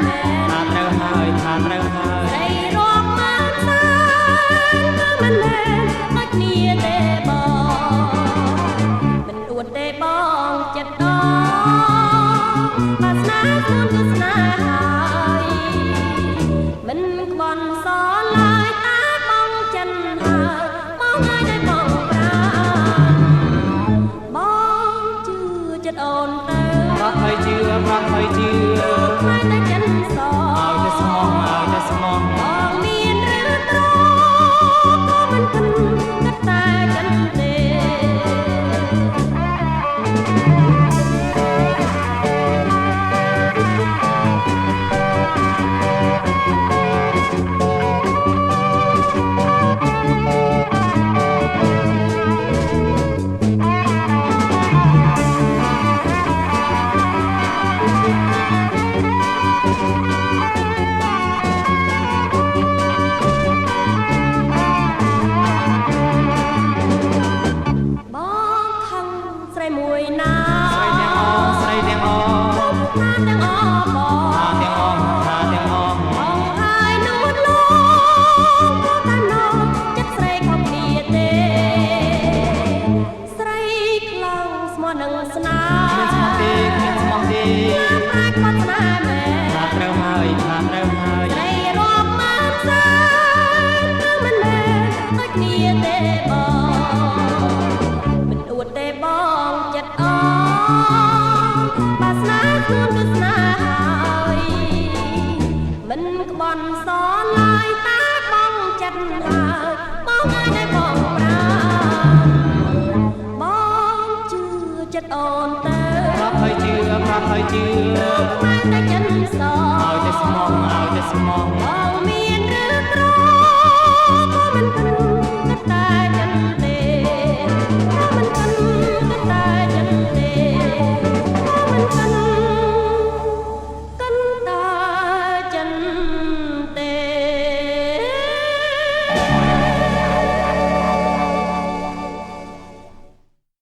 មែនថាត្រូវហើយថាត្រូវហើយស្រីរាប់ម៉ានសាគឺមិនមែនដូចគ្នាទេបងមិនអួតទេបងចិត្តបាស្នាខ្លួនគឺស្នេហ៍ហើយមិនក្បន់សល់ឡើយតាបងចិនហើយបងឲ្យតែបងប្រាបងជឿចិត្តអូនទៅប្រត់ហើយជឿប្រត់ហើយជឿខ្លាចតែចិនសឲ្យតែស្មោះឲ្យតែស្មោះបងមានរឿងត្រក៏មិនគិតតែចិនទេមួយណាស្រីទាំងអងថាទាំងអងបងថាទាំងអងថាទាំងអងបងហើយនួនលងក៏តែណោចិត្តស្រីខំគ្នាទេស្រីខ្លាំងស្មោះនឹងស្នាគ្មានស្មោះទេគ្មានស្មោះទេណាប្រាច់គាត់ស្នេហ៍មែនថាត្រូវហើយថាត្រូវហើយស្រីរាប់ម៉ានសាគឺមិនមែនដូចគ្នាទេបងមិនអួតទេបងចិត្តបាស្នាខ្លួនគឺស្នេហ៍ហើយមិនក្បន់សល់ឡើយតាបងចិត្តហើយបងឲ្យតែបងប្រាបងជឿចិត្តអូនទៅប្រាប់ហើយជឿប្រាប់ហើយជឿតែចិនសឲ្យតែស្មោះឲ្យតែស្មោះបងមានរឿង